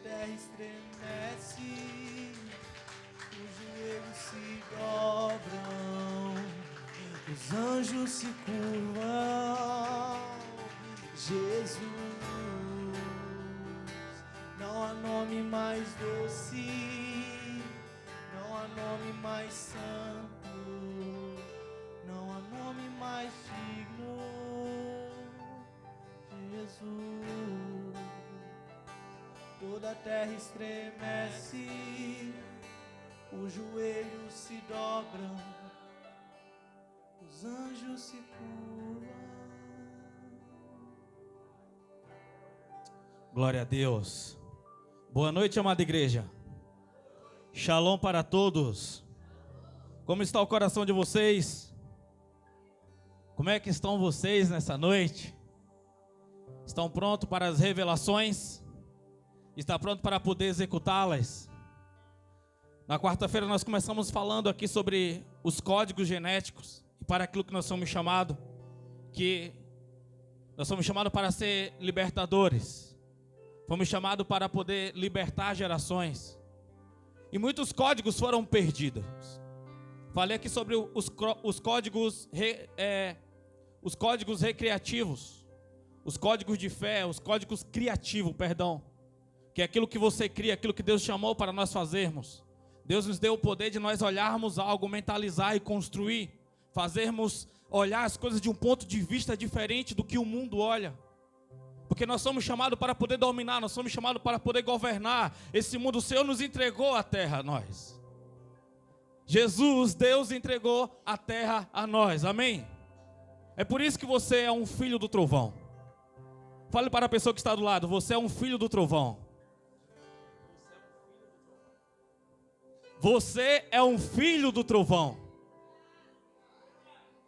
terra estremece, os joelhos se dobram, os anjos se curvam. Jesus, não há nome mais doce, não há nome mais santo, não há nome mais digno. Jesus, toda a terra estremece, os joelhos se dobram, os anjos se curvam. Glória a Deus. Boa noite, amada igreja. Shalom para todos. Como está o coração de vocês? Como é que estão vocês nessa noite? Estão prontos para as revelações? Está pronto para poder executá-las? Na quarta-feira nós começamos falando aqui sobre os códigos genéticos e para aquilo que nós somos chamados, que nós somos chamados para ser libertadores. Fomos chamados para poder libertar gerações. E muitos códigos foram perdidos. Falei aqui sobre os códigos recreativos, os códigos de fé, os códigos criativos, perdão. Que é aquilo que você cria, aquilo que Deus chamou para nós fazermos. Deus nos deu o poder de nós olharmos algo, mentalizar e construir. Fazermos olhar as coisas de um ponto de vista diferente do que o mundo olha. Porque nós somos chamados para poder dominar, nós somos chamados para poder governar esse mundo. O Senhor nos entregou a terra a nós. Jesus, Deus entregou a terra a nós, amém? É por isso que você é um filho do trovão. Fale para a pessoa que está do lado, você é um filho do trovão. Você é um filho do trovão.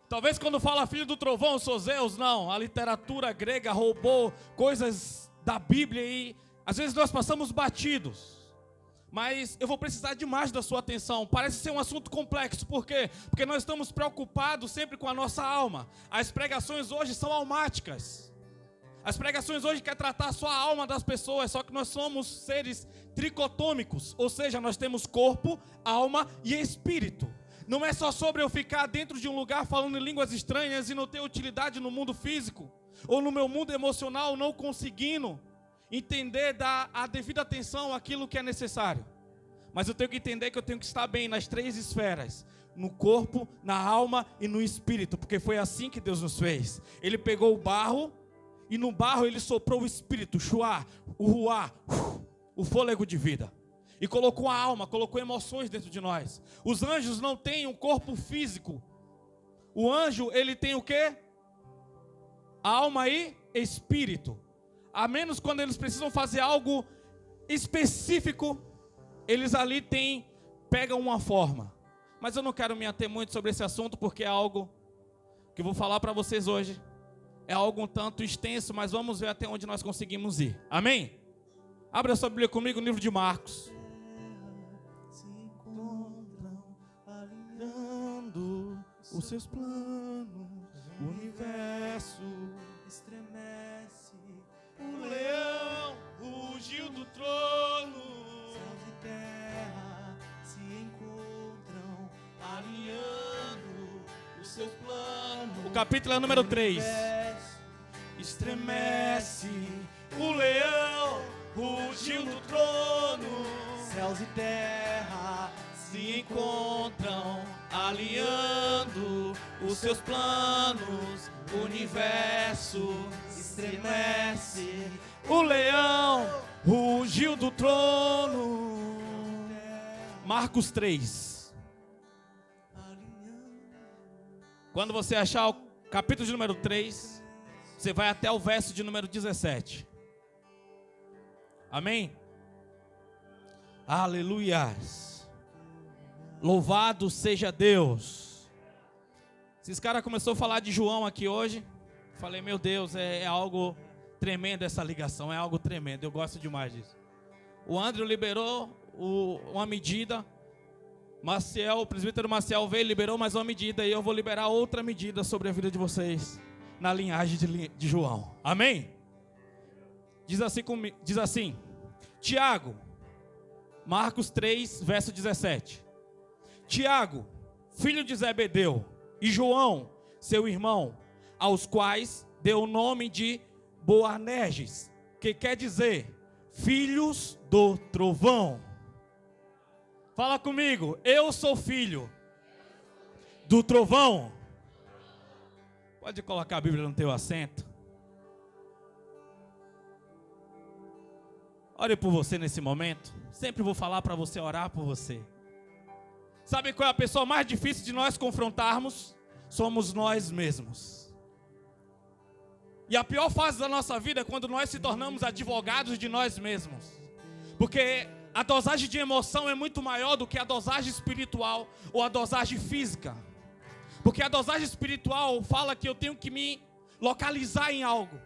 Talvez quando fala filho do trovão, sou Zeus, não. A literatura grega roubou coisas da Bíblia e às vezes nós passamos batidos. Mas eu vou precisar de mais da sua atenção. Parece ser um assunto complexo. Por quê? Porque nós estamos preocupados sempre com a nossa alma. As pregações hoje são almáticas. As pregações hoje querem tratar só a alma das pessoas. Só que nós somos seres tricotômicos. Ou seja, nós temos corpo, alma e espírito. Não é só sobre eu ficar dentro de um lugar falando em línguas estranhas e não ter utilidade no mundo físico. Ou no meu mundo emocional não conseguindo entender, dar a devida atenção àquilo que é necessário. Mas eu tenho que entender que eu tenho que estar bem nas três esferas. No corpo, na alma e no espírito. Porque foi assim que Deus nos fez. Ele pegou o barro e no barro ele soprou o espírito, shuá, o ruá, o fôlego de vida. E colocou a alma, colocou emoções dentro de nós. Os anjos não têm um corpo físico. O anjo, ele tem o quê? Alma e espírito. A menos quando eles precisam fazer algo específico, eles ali pegam uma forma. Mas eu não quero me ater muito sobre esse assunto, porque é algo que eu vou falar para vocês hoje. É algo um tanto extenso, mas vamos ver até onde nós conseguimos ir. Amém? Abra a sua Bíblia comigo no livro de Marcos. Os seus planos, o universo estremece, o leão rugiu do trono, céus e terra se encontram, alinhando os seus planos. O capítulo é número 3. Estremece, o leão rugiu do trono, céus e terra se encontram, alinhando os seus planos, o universo estremece, o leão rugiu do trono. Marcos 3. Quando você achar o capítulo de número 3, você vai até o verso de número 17. Amém? Aleluias. Louvado seja Deus. Esses caras começaram a falar de João aqui hoje. Falei, meu Deus, é algo tremendo essa ligação, é algo tremendo. Eu gosto demais disso. O André liberou uma medida. O presbítero Maciel veio e liberou mais uma medida. E eu vou liberar outra medida sobre a vida de vocês, na linhagem de João. Amém? Diz assim: Tiago, Marcos 3, verso 17. Tiago, filho de Zebedeu, e João, seu irmão, aos quais deu o nome de Boanerges, que quer dizer, filhos do trovão. Fala comigo, eu sou filho do trovão. Pode colocar a Bíblia no teu assento. Ore por você nesse momento. Sempre vou falar para você orar por você. Sabe qual é a pessoa mais difícil de nós confrontarmos? Somos nós mesmos. E a pior fase da nossa vida é quando nós se tornamos advogados de nós mesmos. Porque a dosagem de emoção é muito maior do que a dosagem espiritual ou a dosagem física. Porque a dosagem espiritual fala que eu tenho que me localizar em algo.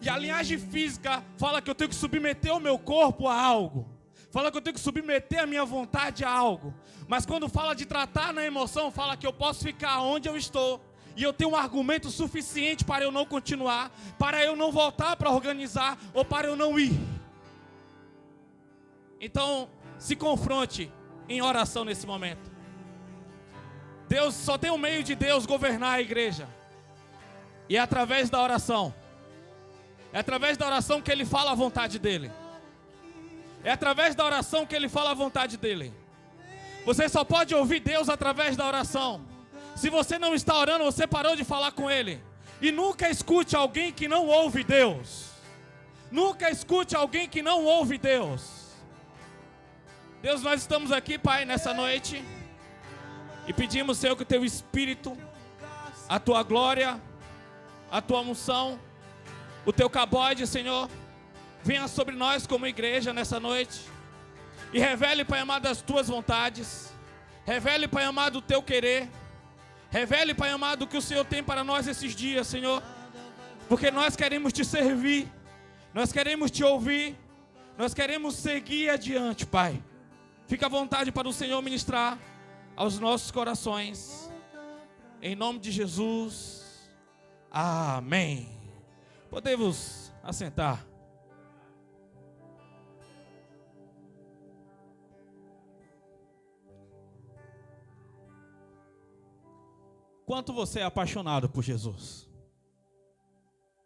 E a linhagem física fala que eu tenho que submeter o meu corpo a algo. Fala que eu tenho que submeter a minha vontade a algo. Mas quando fala de tratar na emoção, fala que eu posso ficar onde eu estou. E eu tenho um argumento suficiente para eu não continuar, para eu não voltar para organizar ou para eu não ir. Então, se confronte em oração nesse momento. Deus, só tem um meio de Deus governar a igreja. E é através da oração. É através da oração que Ele fala a vontade dEle. É através da oração que Ele fala a vontade dEle. Você só pode ouvir Deus através da oração. Se você não está orando, você parou de falar com Ele. E nunca escute alguém que não ouve Deus. Nunca escute alguém que não ouve Deus. Deus, nós estamos aqui, Pai, nessa noite. E pedimos, Senhor, que o Teu Espírito, a Tua glória, a Tua unção, o Teu cabode, Senhor, venha sobre nós como igreja nessa noite. E revele, Pai amado, as Tuas vontades. Revele, Pai amado, o Teu querer. Revele, Pai amado, o que o Senhor tem para nós esses dias, Senhor. Porque nós queremos Te servir. Nós queremos Te ouvir. Nós queremos seguir adiante, Pai. Fica à vontade para o Senhor ministrar aos nossos corações. Em nome de Jesus. Amém. Podemos assentar. Quanto você é apaixonado por Jesus?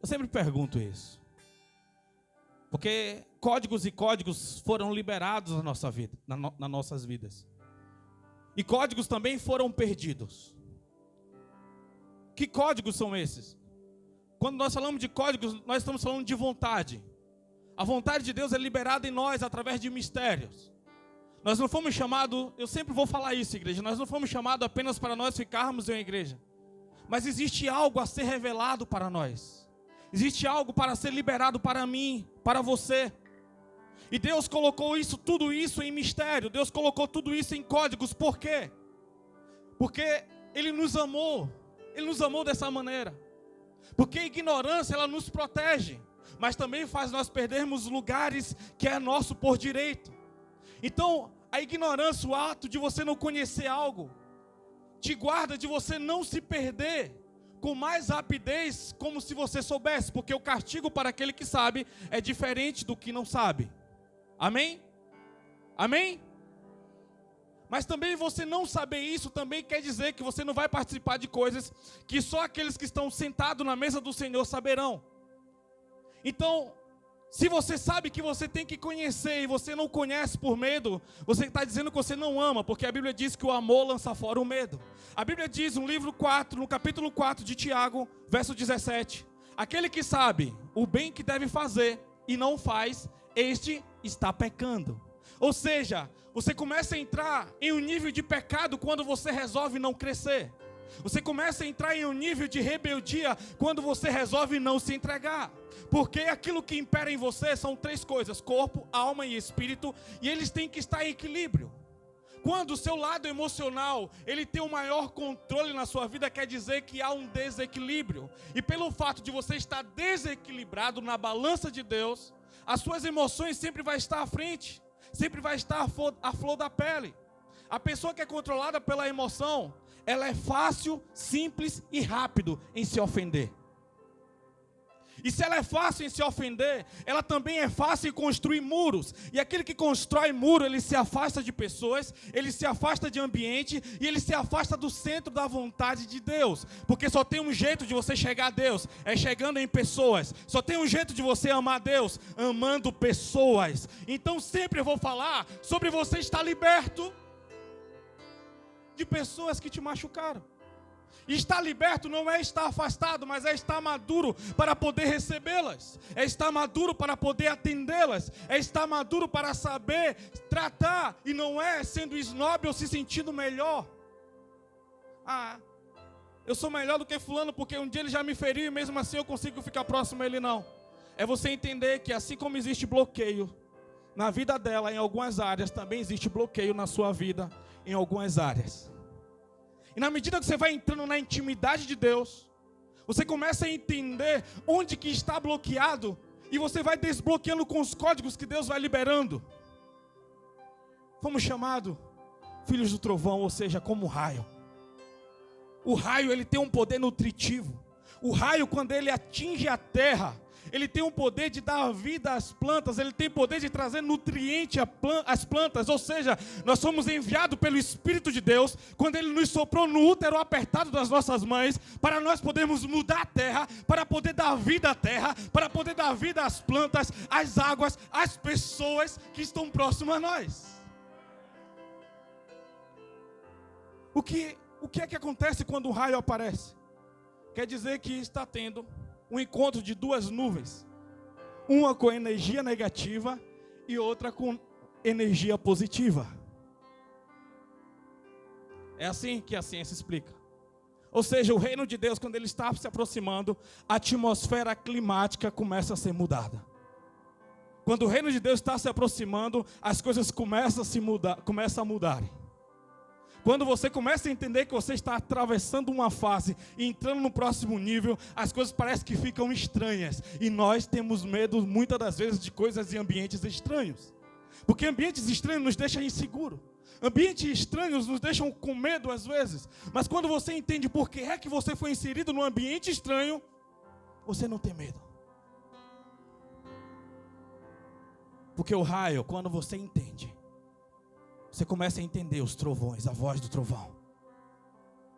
Eu sempre pergunto isso. Porque códigos e códigos foram liberados na nossa vida, nas nossas vidas. E códigos também foram perdidos. Que códigos são esses? Quando nós falamos de códigos, nós estamos falando de vontade. A vontade de Deus é liberada em nós através de mistérios. Nós não fomos chamados, eu sempre vou falar isso, igreja, nós não fomos chamados apenas para nós ficarmos em uma igreja. Mas existe algo a ser revelado para nós. Existe algo para ser liberado para mim, para você. E Deus colocou tudo isso em mistério. Deus colocou tudo isso em códigos. Por quê? Porque Ele nos amou. Ele nos amou dessa maneira. Porque a ignorância, ela nos protege. Mas também faz nós perdermos lugares que é nosso por direito. Então, a ignorância, o ato de você não conhecer algo, te guarda de você não se perder com mais rapidez, como se você soubesse. Porque o castigo para aquele que sabe é diferente do que não sabe. Amém? Amém? Mas também você não saber isso também quer dizer que você não vai participar de coisas que só aqueles que estão sentados na mesa do Senhor saberão. Então, se você sabe que você tem que conhecer e você não conhece por medo, você está dizendo que você não ama, porque a Bíblia diz que o amor lança fora o medo. A Bíblia diz no capítulo 4 de Tiago, verso 17, aquele que sabe o bem que deve fazer e não faz, este está pecando. Ou seja, você começa a entrar em um nível de pecado quando você resolve não crescer. Você começa a entrar em um nível de rebeldia quando você resolve não se entregar. Porque aquilo que impera em você são três coisas: corpo, alma e espírito. E eles têm que estar em equilíbrio. Quando o seu lado emocional ele tem o maior controle na sua vida, quer dizer que há um desequilíbrio. E pelo fato de você estar desequilibrado na balança de Deus, as suas emoções sempre vão estar à frente. Sempre vai estar à flor da pele. A pessoa que é controlada pela emoção, ela é fácil, simples e rápido em se ofender. E se ela é fácil em se ofender, ela também é fácil em construir muros. E aquele que constrói muro, ele se afasta de pessoas, ele se afasta de ambiente e ele se afasta do centro da vontade de Deus. Porque só tem um jeito de você chegar a Deus, é chegando em pessoas. Só tem um jeito de você amar Deus, amando pessoas. Então sempre eu vou falar sobre você estar liberto de pessoas que te machucaram. E estar liberto não é estar afastado, mas é estar maduro para poder recebê-las. É estar maduro para poder atendê-las. É estar maduro para saber tratar. E não é sendo snob ou se sentindo melhor. Eu sou melhor do que fulano porque um dia ele já me feriu e mesmo assim eu consigo ficar próximo a ele, não. É você entender que assim como existe bloqueio na vida dela em algumas áreas, também existe bloqueio na sua vida em algumas áreas. E na medida que você vai entrando na intimidade de Deus, você começa a entender onde que está bloqueado e você vai desbloqueando com os códigos que Deus vai liberando. Fomos chamados filhos do trovão, ou seja, como raio. O raio, ele tem um poder nutritivo. O raio, quando ele atinge a terra, ele tem o poder de dar vida às plantas, ele tem o poder de trazer nutriente às plantas, ou seja, nós somos enviados pelo Espírito de Deus, quando ele nos soprou no útero apertado das nossas mães, para nós podermos mudar a terra, para poder dar vida à terra, para poder dar vida às plantas, às águas, às pessoas que estão próximas a nós. O que é que acontece quando o raio aparece? Quer dizer que está tendo um encontro de duas nuvens, uma com energia negativa e outra com energia positiva. É assim que a ciência explica. Ou seja, o reino de Deus, quando ele está se aproximando, a atmosfera climática começa a ser mudada. Quando o reino de Deus está se aproximando, as coisas começam a mudar. Quando você começa a entender que você está atravessando uma fase e entrando no próximo nível, as coisas parecem que ficam estranhas. E nós temos medo, muitas das vezes, de coisas e ambientes estranhos. Porque ambientes estranhos nos deixam inseguros. Ambientes estranhos nos deixam com medo às vezes. Mas quando você entende por que é que você foi inserido num ambiente estranho, você não tem medo. Porque o raio, quando você entende, você começa a entender os trovões, a voz do trovão.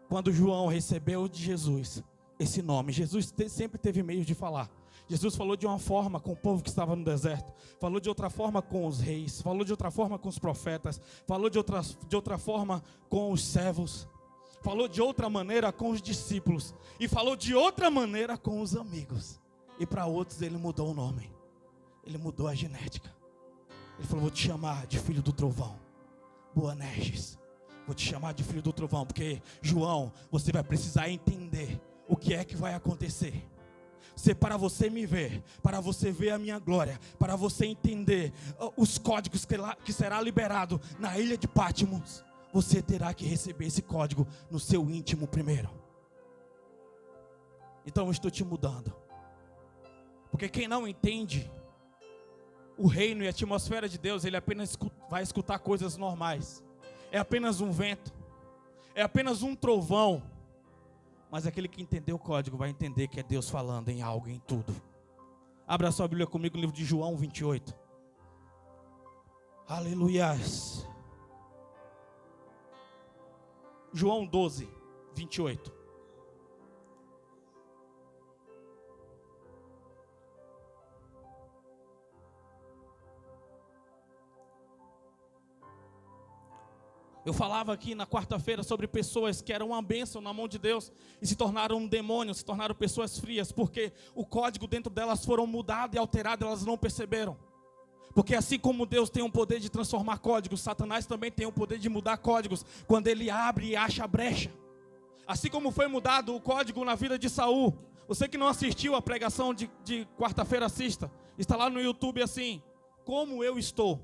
Quando João recebeu de Jesus esse nome, Jesus sempre teve meio de falar. Jesus falou de uma forma com o povo que estava no deserto, falou de outra forma com os reis, falou de outra forma com os profetas, falou de outra forma com os servos, falou de outra maneira com os discípulos e falou de outra maneira com os amigos. E para outros ele mudou o nome, ele mudou a genética. Ele falou: vou te chamar de filho do trovão. Boanerges, vou te chamar de filho do trovão, porque João, você vai precisar entender o que é que vai acontecer. Para você me ver, para você ver a minha glória, para você entender os códigos que será liberado na ilha de Patmos, você terá que receber esse código no seu íntimo primeiro. Então eu estou te mudando, porque quem não entende o reino e a atmosfera de Deus, ele apenas vai escutar coisas normais. É apenas um vento, é apenas um trovão. Mas aquele que entendeu o código vai entender que é Deus falando em algo, em tudo. Abra a sua Bíblia comigo no livro de João 28. Aleluias. João 12, 28. Eu falava aqui na quarta-feira sobre pessoas que eram uma bênção na mão de Deus e se tornaram um demônio, se tornaram pessoas frias, porque o código dentro delas foram mudado e alterado, elas não perceberam. Porque assim como Deus tem o poder de transformar códigos, Satanás também tem o poder de mudar códigos quando ele abre e acha a brecha. Assim como foi mudado o código na vida de Saul. Você que não assistiu a pregação de quarta-feira, assista. Está lá no YouTube assim, como eu estou.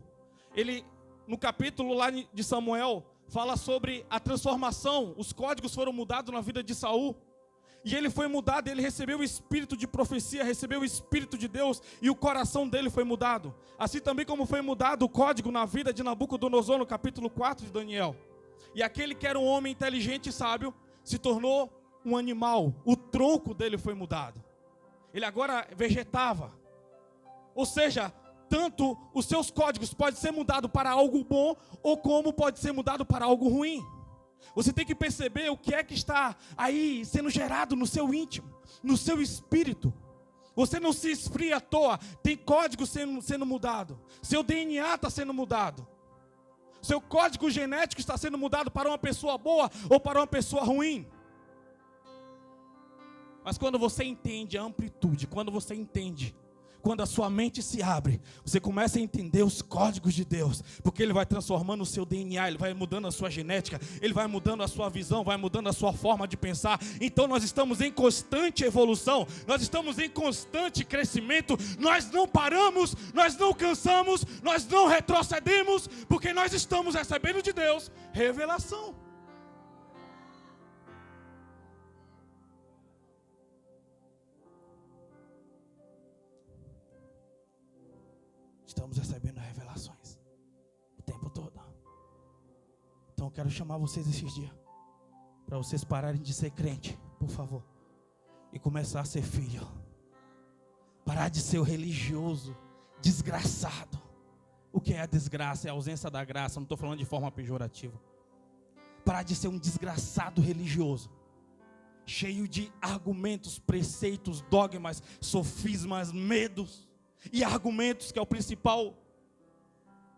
Ele, no capítulo lá de Samuel, fala sobre a transformação. Os códigos foram mudados na vida de Saul. E ele foi mudado, ele recebeu o espírito de profecia, recebeu o espírito de Deus e o coração dele foi mudado. Assim também como foi mudado o código na vida de Nabucodonosor no capítulo 4 de Daniel. E aquele que era um homem inteligente e sábio se tornou um animal, o tronco dele foi mudado. Ele agora vegetava. Ou seja, tanto os seus códigos podem ser mudados para algo bom, ou como pode ser mudado para algo ruim. Você tem que perceber o que é que está aí sendo gerado no seu íntimo, no seu espírito. Você não se esfria à toa, tem código sendo mudado. Seu DNA está sendo mudado. Seu código genético está sendo mudado para uma pessoa boa ou para uma pessoa ruim. Mas quando você entende a amplitude, quando a sua mente se abre, você começa a entender os códigos de Deus, porque Ele vai transformando o seu DNA, Ele vai mudando a sua genética, Ele vai mudando a sua visão, vai mudando a sua forma de pensar. Então nós estamos em constante evolução, nós estamos em constante crescimento, nós não paramos, nós não cansamos, nós não retrocedemos, porque nós estamos recebendo de Deus revelação. Estamos recebendo revelações o tempo todo. Então eu quero chamar vocês esses dias para vocês pararem de ser crente, por favor, e começar a ser filho. Parar de ser o religioso desgraçado. O que é a desgraça? É a ausência da graça. Não estou falando de forma pejorativa. Parar de ser um desgraçado religioso, cheio de argumentos, preceitos, dogmas, sofismas, medos e argumentos, que é o principal,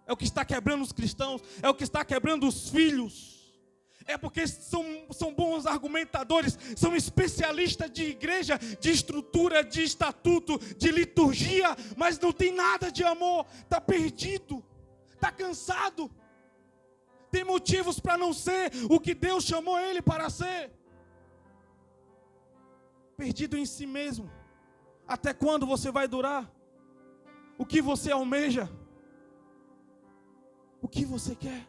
é o que está quebrando os cristãos, é o que está quebrando os filhos. É porque são bons argumentadores, são especialistas de igreja, de estrutura, de estatuto, de liturgia, mas não tem nada de amor, está perdido, está cansado, tem motivos para não ser o que Deus chamou ele para ser, perdido em si mesmo. Até quando você vai durar? O que você almeja? O que você quer?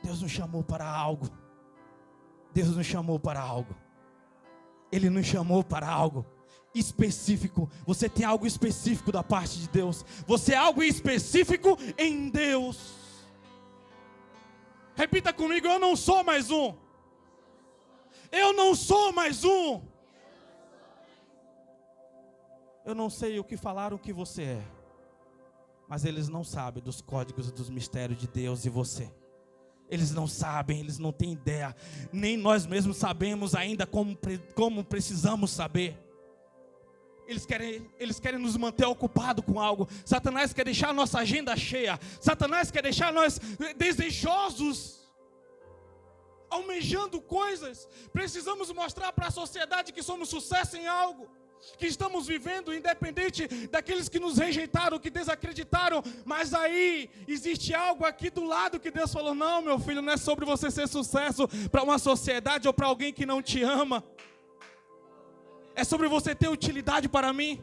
Deus nos chamou para algo. Deus nos chamou para algo. Ele nos chamou para algo específico. Você tem algo específico da parte de Deus. Você é algo específico em Deus. Repita comigo: eu não sou mais um. Eu não sou mais um. Eu não sei o que falaram que você é, mas eles não sabem dos códigos e dos mistérios de Deus e você. Eles não sabem, eles não têm ideia. Nem nós mesmos sabemos ainda como precisamos saber. Eles querem nos manter ocupados com algo. Satanás quer deixar a nossa agenda cheia. Satanás quer deixar nós desejosos, almejando coisas. Precisamos mostrar para a sociedade que somos sucesso em algo, que estamos vivendo, independente daqueles que nos rejeitaram, que desacreditaram. Mas aí existe algo aqui do lado que Deus falou: não, meu filho, não é sobre você ser sucesso para uma sociedade ou para alguém que não te ama. É sobre você ter utilidade para mim.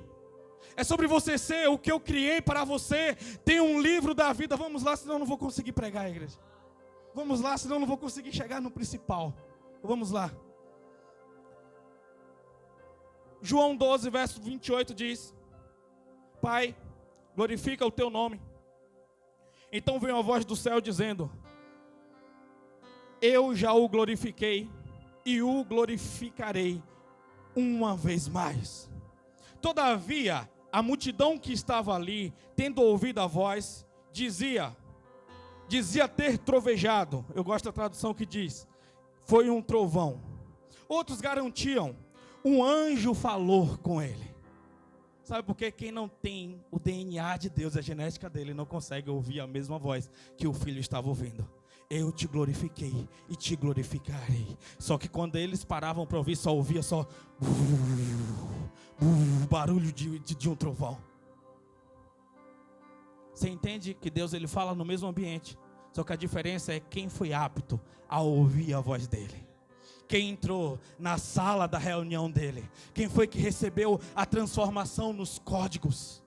É sobre você ser o que eu criei para você. Tem um livro da vida. Vamos lá, senão eu não vou conseguir pregar, igreja. Vamos lá, senão eu não vou conseguir chegar no principal. Vamos lá. João 12, verso 28 diz: Pai, glorifica o teu nome. Então veio a voz do céu dizendo: eu já o glorifiquei e o glorificarei uma vez mais. Todavia, a multidão que estava ali, tendo ouvido a voz, dizia ter trovejado. Eu gosto da tradução que diz: foi um trovão. Outros garantiam: um anjo falou com ele. Sabe por quê? Quem não tem o DNA de Deus, a genética dele, não consegue ouvir a mesma voz que o filho estava ouvindo. Eu te glorifiquei e te glorificarei. Só que quando eles paravam para ouvir, só ouvia só barulho de um trovão. Você entende que Deus, ele fala no mesmo ambiente, só que a diferença é quem foi apto a ouvir a voz dele. Quem entrou na sala da reunião dele. Quem foi que recebeu a transformação nos códigos,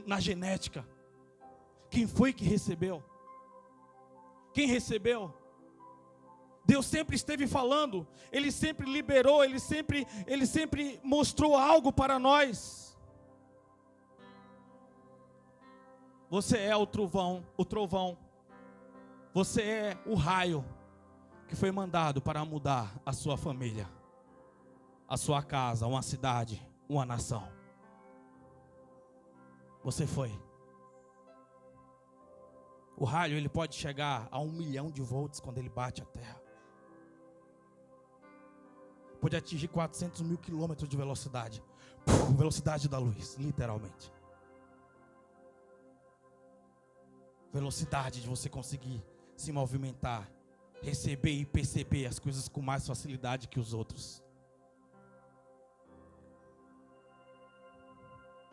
na genética. Quem foi que recebeu? Quem recebeu? Deus sempre esteve falando. Ele sempre liberou. Ele sempre mostrou algo para nós. Você é o trovão. Você é o raio que foi mandado para mudar a sua família. a sua casa, uma cidade, uma nação. Você foi. O raio, ele pode chegar a 1 milhão de volts quando ele bate a terra. Pode atingir 400 mil quilômetros de velocidade. Velocidade da luz, literalmente. Velocidade de você conseguir se movimentar, receber e perceber as coisas com mais facilidade que os outros.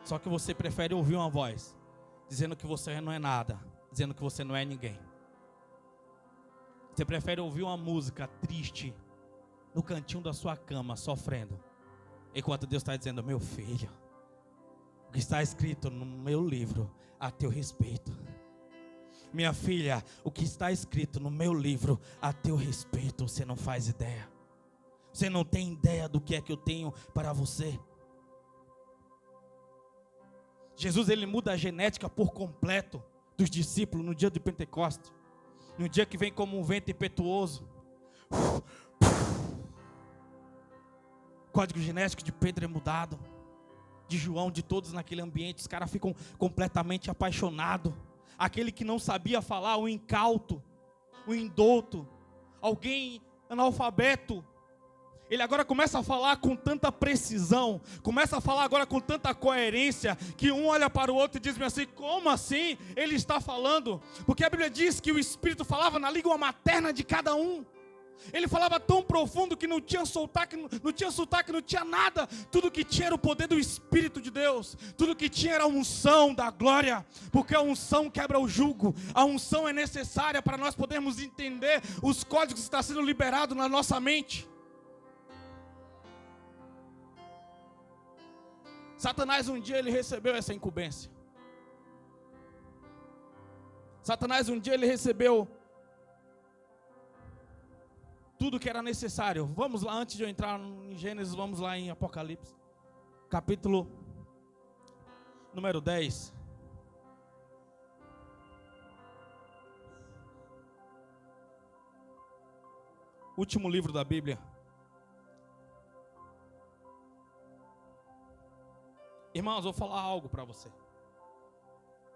Só que você prefere ouvir uma voz dizendo que você não é nada, dizendo que você não é ninguém. Você prefere ouvir uma música triste no cantinho da sua cama, sofrendo, enquanto Deus está dizendo: meu filho, o que está escrito no meu livro a teu respeito. Minha filha, o que está escrito no meu livro a teu respeito, você não faz ideia. Você não tem ideia do que é que eu tenho para você. Jesus, ele muda a genética por completo dos discípulos no dia de Pentecostes. No dia que vem como um vento impetuoso. O código genético de Pedro é mudado. De João, de todos naquele ambiente. Os caras ficam completamente apaixonados. Aquele que não sabia falar, o incauto, o indouto, alguém analfabeto, ele agora começa a falar com tanta precisão, começa a falar agora com tanta coerência, que um olha para o outro e diz assim: como assim ele está falando? Porque a Bíblia diz que o Espírito falava na língua materna de cada um. Ele falava tão profundo que não tinha sotaque, não tinha nada. Tudo que tinha era o poder do Espírito de Deus. Tudo que tinha era a unção da glória. Porque a unção quebra o jugo. A unção é necessária para nós podermos entender os códigos que estão sendo liberados na nossa mente. Satanás um dia ele recebeu essa incumbência. Satanás um dia ele recebeu tudo que era necessário. Vamos lá, antes de eu entrar em Gênesis, vamos lá em Apocalipse. Capítulo número 10. Último livro da Bíblia. Irmãos, eu vou falar algo para você.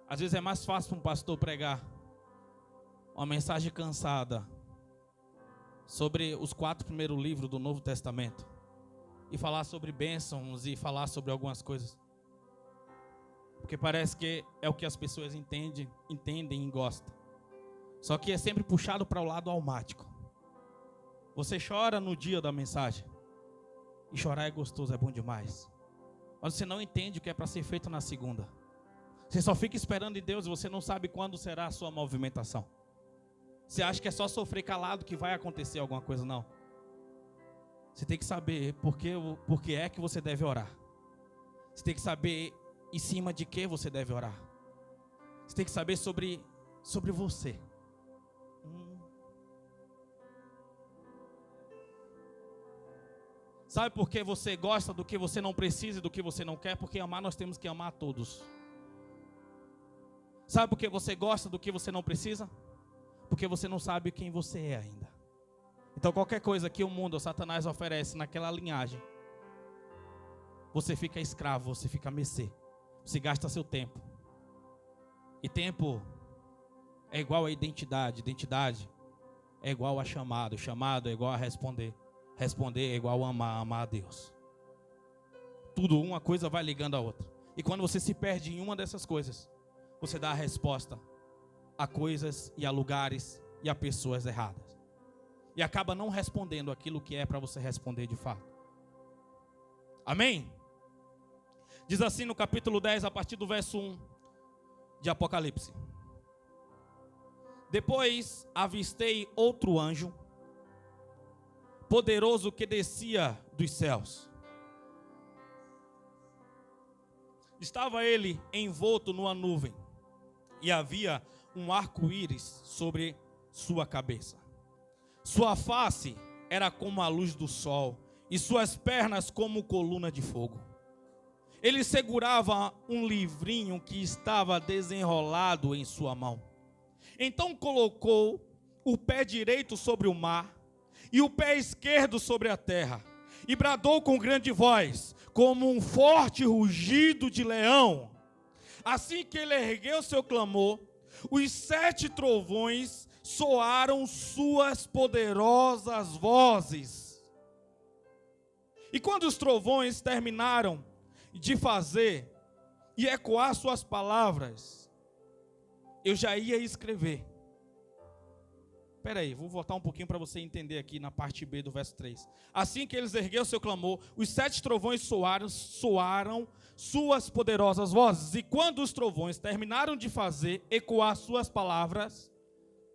Às vezes é mais fácil para um pastor pregar uma mensagem cansada sobre os 4 primeiros livros do Novo Testamento e falar sobre bênçãos e falar sobre algumas coisas, porque parece que é o que as pessoas entendem e gostam. Só que é sempre puxado para o lado almático. Você chora no dia da mensagem, e chorar é gostoso, é bom demais, mas você não entende o que é para ser feito na segunda. Você só fica esperando em Deus e você não sabe quando será a sua movimentação. Você acha que é só sofrer calado que vai acontecer alguma coisa? Não. Você tem que saber por que é que você deve orar. Você tem que saber em cima de que você deve orar. Você tem que saber sobre você. Sabe por que você gosta do que você não precisa e do que você não quer? Porque amar, nós temos que amar a todos. Sabe por que você gosta do que você não precisa? Porque você não sabe quem você é ainda. Então qualquer coisa que o mundo ou Satanás oferece naquela linhagem, você fica escravo, você fica a mercê. Você gasta seu tempo. E tempo é igual a identidade. Identidade é igual a chamado. Chamado é igual a responder. Responder é igual a amar. Amar a Deus. Tudo, uma coisa vai ligando a outra. E quando você se perde em uma dessas coisas, você dá a resposta a coisas e a lugares e a pessoas erradas. E acaba não respondendo aquilo que é para você responder de fato. Amém? Diz assim no capítulo 10, a partir do verso 1 de Apocalipse: depois avistei outro anjo, poderoso, que descia dos céus. Estava ele envolto numa nuvem, e havia um arco-íris sobre sua cabeça. Sua face era como a luz do sol, e suas pernas como coluna de fogo. Ele segurava um livrinho que estava desenrolado em sua mão. Então colocou o pé direito sobre o mar, e o pé esquerdo sobre a terra. e bradou com grande voz, como um forte rugido de leão. Assim que ele ergueu seu clamor, os 7 trovões soaram suas poderosas vozes. E quando os trovões terminaram de fazer e ecoar suas palavras, eu já ia escrever. Espera aí, vou voltar um pouquinho para você entender aqui na parte B do verso 3. Assim que eles ergueram seu clamor, os 7 trovões soaram suas poderosas vozes. E quando os trovões terminaram de fazer ecoar suas palavras,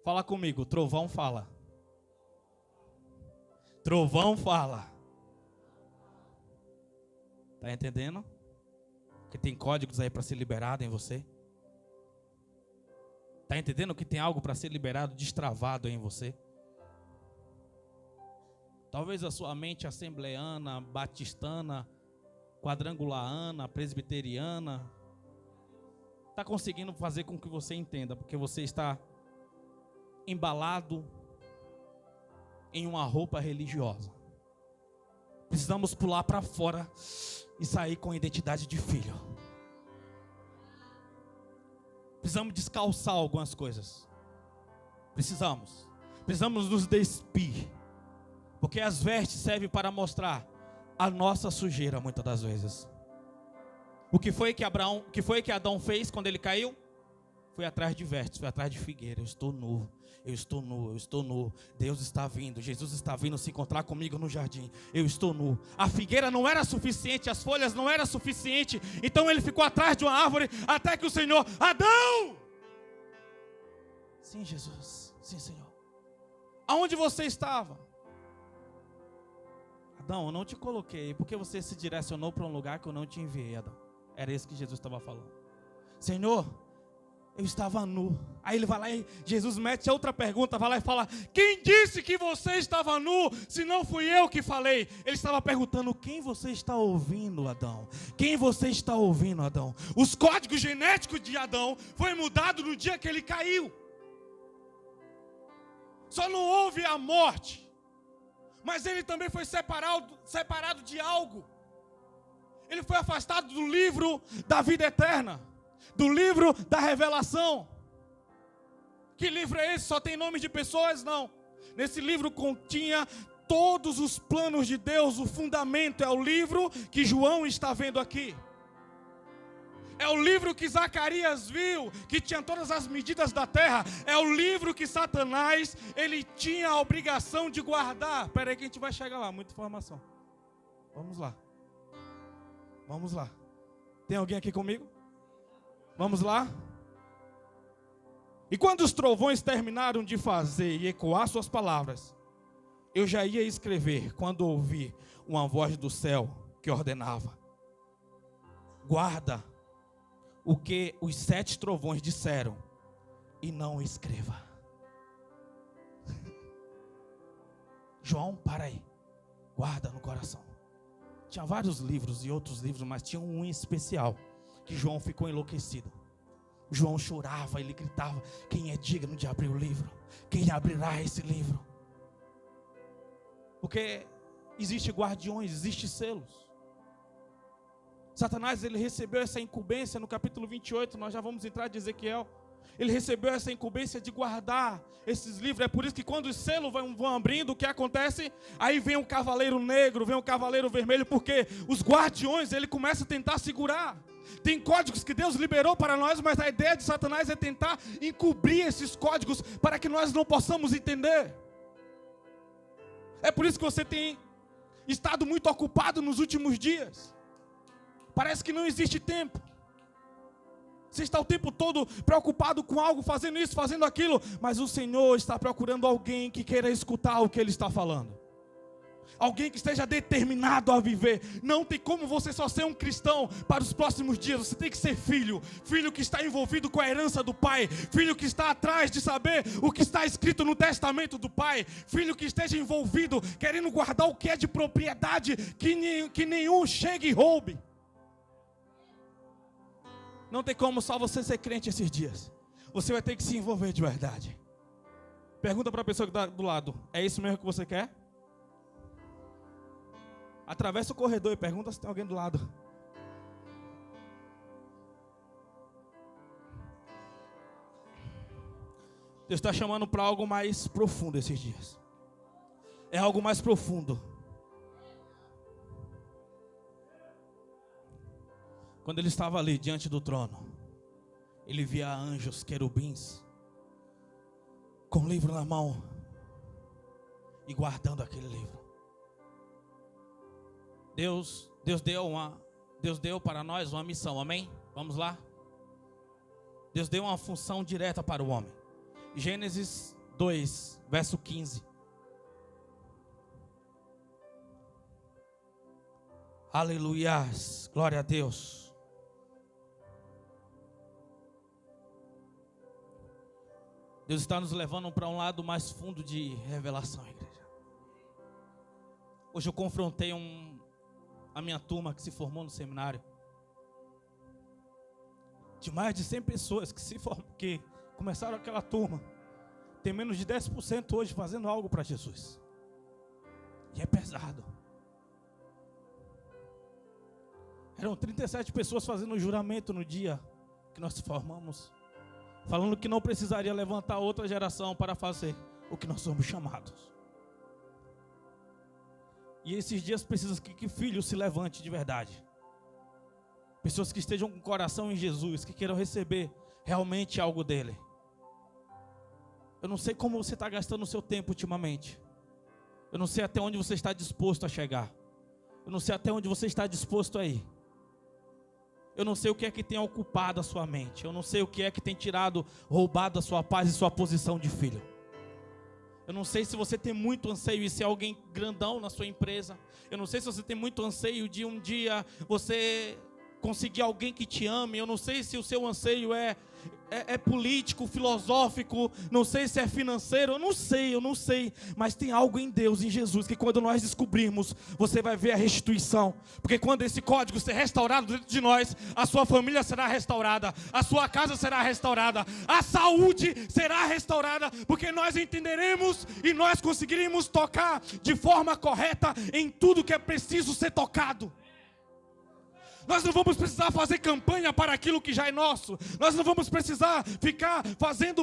fala comigo, trovão fala. Trovão fala. Está entendendo? Que tem códigos aí para ser liberado em você. Está entendendo que tem algo para ser liberado, destravado em você? Talvez a sua mente assembleana, batistana, quadrangulana, presbiteriana, está conseguindo fazer com que você entenda, porque você está embalado em uma roupa religiosa. Precisamos pular para fora e sair com a identidade de filho. Precisamos descalçar algumas coisas. Precisamos nos despir. Porque as vestes servem para mostrar a nossa sujeira muitas das vezes. O que foi que Adão fez quando ele caiu? Foi atrás de vestes, foi atrás de figueira. Eu estou nu, eu estou nu, eu estou nu. Deus está vindo, Jesus está vindo se encontrar comigo no jardim. Eu estou nu. A figueira não era suficiente, as folhas não eram suficientes. Então ele ficou atrás de uma árvore até que o Senhor, Adão! Sim, Jesus, sim, Senhor. Aonde você estava? Adão, eu não te coloquei porque você se direcionou para um lugar que eu não te enviei, Adão. Era isso que Jesus estava falando. Senhor, eu estava nu. Aí ele vai lá e Jesus mete outra pergunta, vai lá e fala: quem disse que você estava nu, se não fui eu que falei? Ele estava perguntando: quem você está ouvindo, Adão? Quem você está ouvindo, Adão? Os códigos genéticos de Adão foi mudado no dia que ele caiu. Só não houve a morte, mas ele também foi separado de algo. Ele foi afastado do livro da vida eterna, do livro da revelação. Que livro é esse? Só tem nome de pessoas? Não. Nesse livro continha todos os planos de Deus. O fundamento é o livro que João está vendo aqui. É o livro que Zacarias viu, que tinha todas as medidas da terra. É o livro que Satanás, ele tinha a obrigação de guardar. Espera aí que a gente vai chegar lá, muita informação. Vamos lá. Vamos lá. Tem alguém aqui comigo? Vamos lá? E quando os trovões terminaram de fazer e ecoar suas palavras, eu já ia escrever quando ouvi uma voz do céu que ordenava: guarda o que os 7 trovões disseram e não escreva. João, para aí. Guarda no coração. Tinha vários livros e outros livros, mas tinha um em especial que João ficou enlouquecido. João chorava, ele gritava: quem é digno de abrir o livro? Quem abrirá esse livro? Porque existem guardiões, existem selos. Satanás, ele recebeu essa incumbência no capítulo 28, nós já vamos entrar de Ezequiel. Ele recebeu essa incumbência de guardar esses livros. É por isso que quando os selos vão abrindo, o que acontece? Aí vem um cavaleiro negro, vem um cavaleiro vermelho, porque os guardiões, ele começa a tentar segurar. Tem códigos que Deus liberou para nós, mas a ideia de Satanás é tentar encobrir esses códigos para que nós não possamos entender. É por isso que você tem estado muito ocupado nos últimos dias. Parece que não existe tempo. Você está o tempo todo preocupado com algo, fazendo isso, fazendo aquilo, mas o Senhor está procurando alguém que queira escutar o que Ele está falando. Alguém que esteja determinado a viver. Não tem como você só ser um cristão para os próximos dias. Você tem que ser filho. Filho que está envolvido com a herança do Pai. Filho que está atrás de saber o que está escrito no testamento do Pai. Filho que esteja envolvido, querendo guardar o que é de propriedade, que nenhum chegue e roube. Não tem como só você ser crente esses dias. Você vai ter que se envolver de verdade. Pergunta para a pessoa que está do lado: é isso mesmo que você quer? Atravessa o corredor e pergunta se tem alguém do lado. Deus está chamando para algo mais profundo esses dias. É algo mais profundo. Quando ele estava ali diante do trono, ele via anjos, querubins, com um livro na mão e guardando aquele livro. Deus deu para nós uma missão, amém? Vamos lá? Deus deu uma função direta para o homem. Gênesis 2, verso 15. Aleluias, glória a Deus. Deus está nos levando para um lado mais fundo de revelação, igreja. Hoje eu confrontei a minha turma que se formou no seminário. De mais de 100 pessoas que começaram aquela turma, tem menos de 10% hoje fazendo algo para Jesus. E é pesado. Eram 37 pessoas fazendo o juramento no dia que nós se formamos, falando que não precisaria levantar outra geração para fazer o que nós somos chamados. E esses dias precisa que filho se levante de verdade. Pessoas que estejam com o coração em Jesus, que queiram receber realmente algo dele. Eu não sei como você está gastando o seu tempo ultimamente. Eu não sei até onde você está disposto a chegar. Eu não sei até onde você está disposto a ir. Eu não sei o que é que tem ocupado a sua mente. Eu não sei o que é que tem roubado a sua paz e sua posição de filho. Eu não sei se você tem muito anseio de ser alguém grandão na sua empresa. Eu não sei se você tem muito anseio de um dia você conseguir alguém que te ame. Eu não sei se o seu anseio é político, filosófico, não sei se é financeiro, eu não sei, mas tem algo em Deus, em Jesus, que quando nós descobrirmos, você vai ver a restituição, porque quando esse código ser restaurado dentro de nós, a sua família será restaurada, a sua casa será restaurada, a saúde será restaurada, porque nós entenderemos e nós conseguiremos tocar de forma correta em tudo que é preciso ser tocado. Nós não vamos precisar fazer campanha para aquilo que já é nosso. Nós não vamos precisar ficar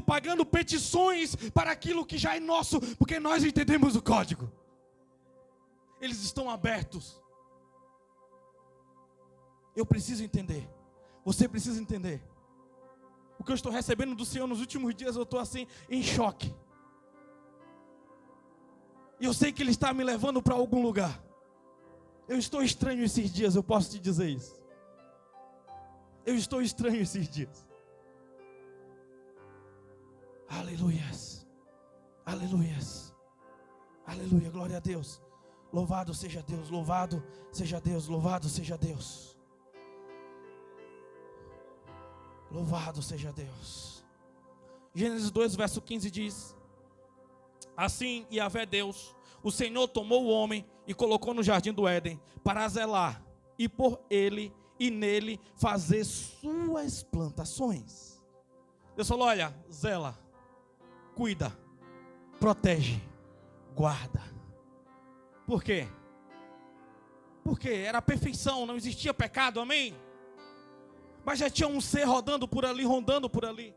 pagando petições para aquilo que já é nosso, porque nós entendemos o código. Eles estão abertos. Eu preciso entender. Você precisa entender. O que eu estou recebendo do Senhor nos últimos dias, eu estou assim, em choque. E eu sei que Ele está me levando para algum lugar. Eu estou estranho esses dias, eu posso te dizer isso. Eu estou estranho esses dias. Aleluias. Aleluias. Aleluia, glória a Deus. Louvado seja Deus, louvado seja Deus, louvado seja Deus. Louvado seja Deus. Gênesis 2, verso 15 diz: assim Yahvé Deus, o Senhor tomou o homem e colocou no jardim do Éden para zelar e por ele e nele fazer suas plantações. Deus falou: olha, zela, cuida, protege, guarda. Por quê? Porque era a perfeição, não existia pecado, amém? Mas já tinha um ser rodando por ali, rondando por ali.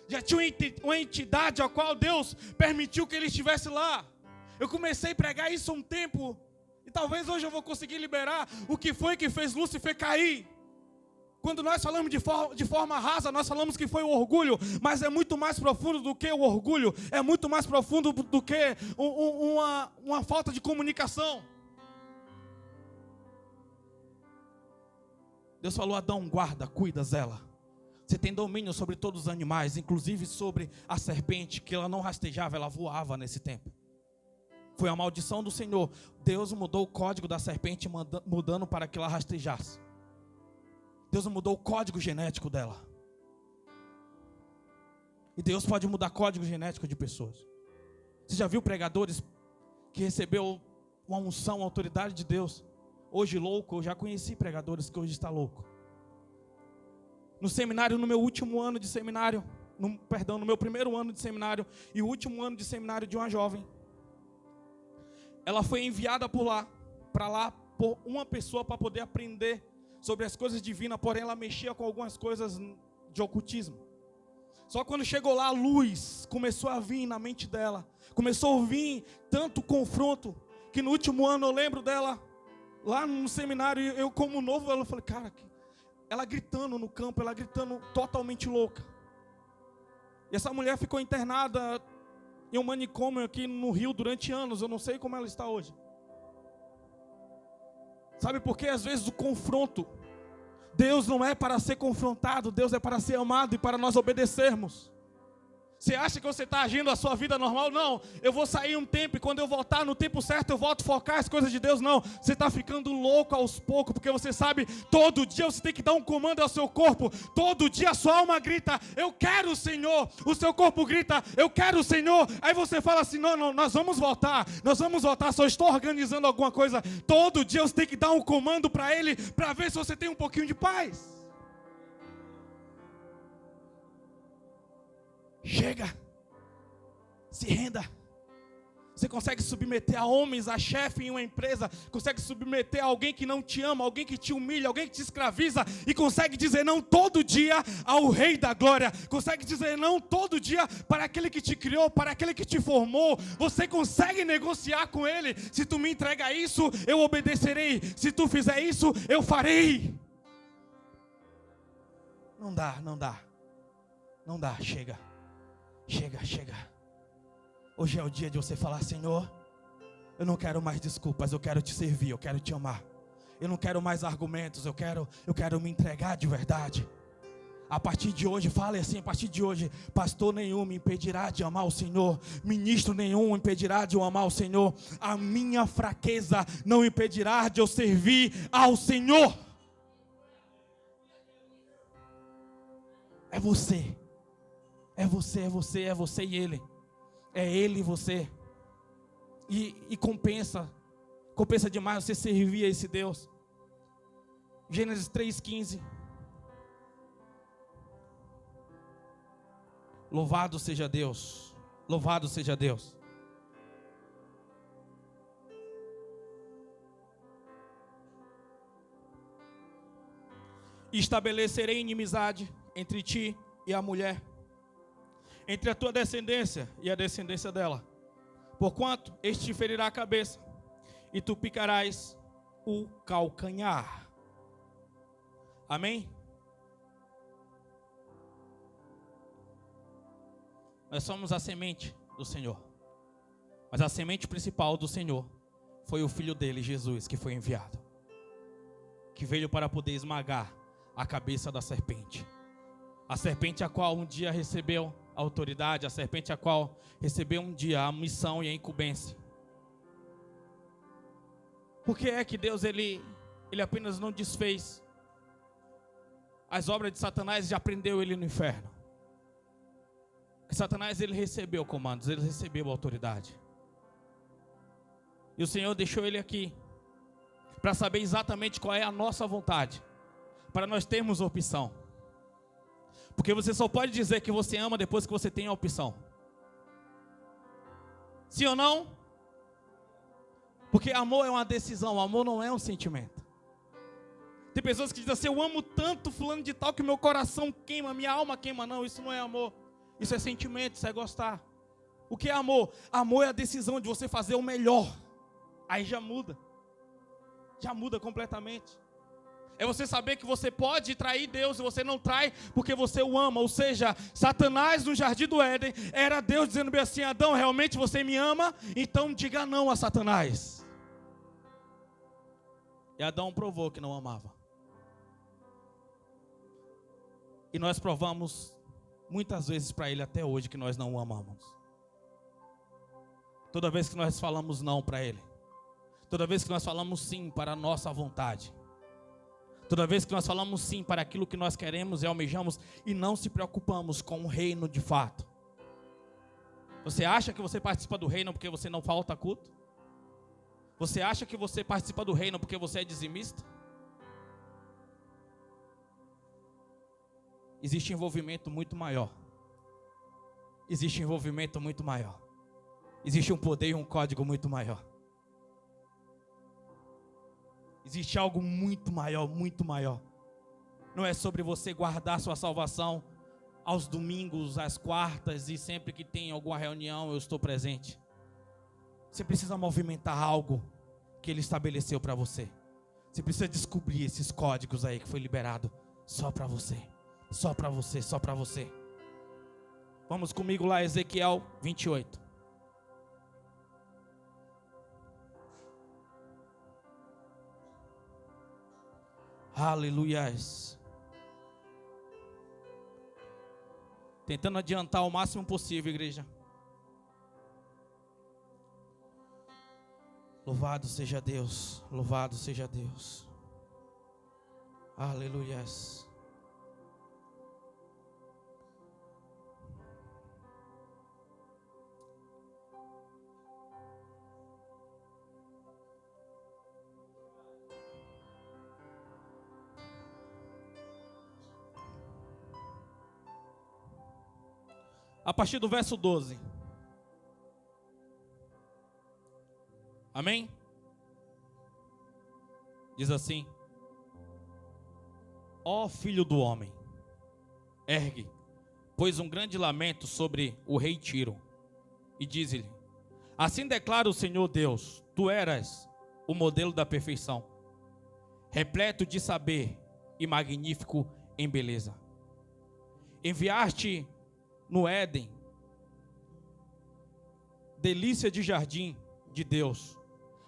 Já tinha uma entidade a qual Deus permitiu que ele estivesse lá. Eu comecei a pregar isso há um tempo, e talvez hoje eu vou conseguir liberar o que foi que fez Lúcifer cair. Quando nós falamos de forma rasa, nós falamos que foi o orgulho, mas é muito mais profundo do que o orgulho, é muito mais profundo do que uma falta de comunicação. Deus falou: Adão, guarda, cuida, zela. Você tem domínio sobre todos os animais, inclusive sobre a serpente, que ela não rastejava, ela voava nesse tempo. Foi a maldição do Senhor. Deus mudou o código da serpente, mudando para que ela rastejasse. Deus mudou o código genético dela. E Deus pode mudar código genético de pessoas. Você já viu pregadores que recebeu uma unção, uma autoridade de Deus, hoje louco? Eu já conheci pregadores que hoje estão loucos. No seminário, no meu último ano de seminário, no meu primeiro ano de seminário e o último ano de seminário de uma jovem, ela foi enviada por lá para lá por uma pessoa para poder aprender sobre as coisas divinas, porém ela mexia com algumas coisas de ocultismo. Só quando chegou lá, a luz começou a vir na mente dela. Começou a vir tanto confronto, que no último ano eu lembro dela, lá no seminário, eu como novo, ela falei, cara, ela gritando no campo, ela gritando totalmente louca. E essa mulher ficou internada em um manicômio aqui no Rio durante anos, eu não sei como ela está hoje. Sabe por quê? Às vezes o confronto, Deus não é para ser confrontado, Deus é para ser amado e para nós obedecermos. Você acha que você está agindo a sua vida normal? Não, eu vou sair um tempo e quando eu voltar no tempo certo eu volto a focar as coisas de Deus. Não, você está ficando louco aos poucos, porque você sabe, todo dia você tem que dar um comando ao seu corpo. Todo dia a sua alma grita, eu quero o Senhor. O seu corpo grita, eu quero o Senhor. Aí você fala assim, não, nós vamos voltar, só estou organizando alguma coisa. Todo dia você tem que dar um comando para Ele, para ver se você tem um pouquinho de paz. Chega, se renda. Você consegue submeter a homens, a chefe em uma empresa, consegue submeter a alguém que não te ama, alguém que te humilha, alguém que te escraviza, e consegue dizer não todo dia ao Rei da Glória, consegue dizer não todo dia para aquele que te criou, para aquele que te formou. Você consegue negociar com Ele. Se tu me entrega isso, eu obedecerei. Se tu fizer isso, eu farei. Não dá, chega. Chega. Hoje é o dia de você falar, Senhor, eu não quero mais desculpas, eu quero te servir, eu quero te amar. Eu não quero mais argumentos, eu quero me entregar de verdade. A partir de hoje, fale assim, a partir de hoje, pastor nenhum me impedirá de amar o Senhor, ministro nenhum me impedirá de eu amar o Senhor, a minha fraqueza não impedirá de eu servir ao Senhor. É você e Ele. É Ele e você. E compensa demais você servir a esse Deus. Gênesis 3,15. Louvado seja Deus. Louvado seja Deus. Estabelecerei inimizade entre ti e a mulher, entre a tua descendência e a descendência dela. Porquanto este te ferirá a cabeça, e tu picarás o calcanhar. Amém? Nós somos a semente do Senhor. Mas a semente principal do Senhor foi o Filho dele, Jesus, que foi enviado, que veio para poder esmagar a cabeça da serpente. A serpente a qual um dia recebeu a autoridade, a serpente a qual recebeu um dia a missão e a incumbência. Por que é que Deus ele apenas não desfez as obras de Satanás e prendeu ele no inferno? Porque Satanás ele recebeu comandos, ele recebeu autoridade. E o Senhor deixou ele aqui para saber exatamente qual é a nossa vontade, para nós termos opção. Porque você só pode dizer que você ama depois que você tem a opção. Sim ou não? Porque amor é uma decisão, amor não é um sentimento. Tem pessoas que dizem assim, eu amo tanto fulano de tal que meu coração queima, minha alma queima. Não, isso não é amor. Isso é sentimento, isso é gostar. O que é amor? Amor é a decisão de você fazer o melhor. Aí já muda. Já muda completamente. É você saber que você pode trair Deus e você não trai porque você o ama. Ou seja, Satanás no jardim do Éden era Deus dizendo bem assim, Adão, realmente você me ama? Então diga não a Satanás. E Adão provou que não amava. E nós provamos muitas vezes para ele até hoje que nós não o amamos. Toda vez que nós falamos não para ele, toda vez que nós falamos sim para a nossa vontade, toda vez que nós falamos sim para aquilo que nós queremos e almejamos e não se preocupamos com o reino de fato. Você acha que você participa do reino porque você não falta culto? Você acha que você participa do reino porque você é dizimista? Existe envolvimento muito maior. Existe envolvimento muito maior. Existe um poder e um código muito maior. Existe algo muito maior, muito maior. Não é sobre você guardar sua salvação aos domingos, às quartas e sempre que tem alguma reunião eu estou presente. Você precisa movimentar algo que Ele estabeleceu para você. Você precisa descobrir esses códigos aí que foi liberado só para você. Só para você, só para você. Vamos comigo lá, Ezequiel 28. Aleluias. Tentando adiantar o máximo possível, igreja. Louvado seja Deus, louvado seja Deus. Aleluias. A partir do verso 12. Amém? Diz assim: ó filho do homem, ergue, pois um grande lamento sobre o rei Tiro, e diz-lhe: assim declara o Senhor Deus, tu eras o modelo da perfeição, repleto de saber e magnífico em beleza. Enviaste no Éden, delícia de jardim de Deus,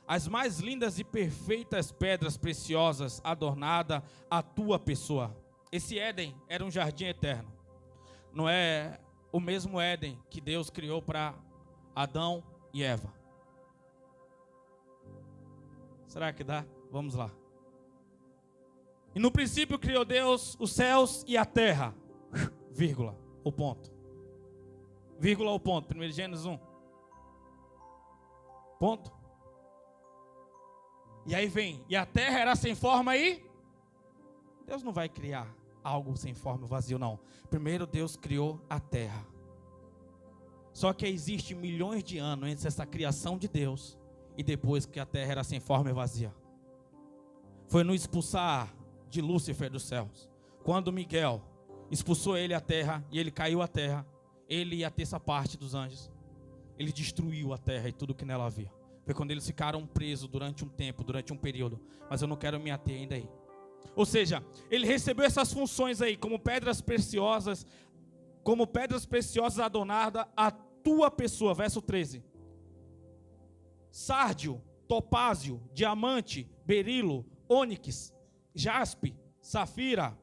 as mais lindas e perfeitas pedras preciosas adornada a tua pessoa. Esse Éden era um jardim eterno. Não é o mesmo Éden que Deus criou para Adão e Eva. Será que dá? Vamos lá. E no princípio criou Deus os céus e a terra. Vírgula, o ponto. Vírgula, o ponto. 1 Gênesis 1. Ponto. E aí vem, e a terra era sem forma e... Deus não vai criar algo sem forma e vazio, não. Primeiro Deus criou a terra. Só que existe milhões de anos entre essa criação de Deus e depois que a terra era sem forma e vazia. Foi no expulsar de Lúcifer dos céus. Quando Miguel expulsou ele à terra e ele caiu à terra, ele e a terça parte dos anjos, ele destruiu a terra e tudo que nela havia. Foi quando eles ficaram presos durante um tempo, durante um período. Mas eu não quero me ater ainda aí. Ou seja, ele recebeu essas funções aí, como pedras preciosas adornadas a tua pessoa. Verso 13. Sárdio, topázio, diamante, berilo, ônix, jaspe, safira,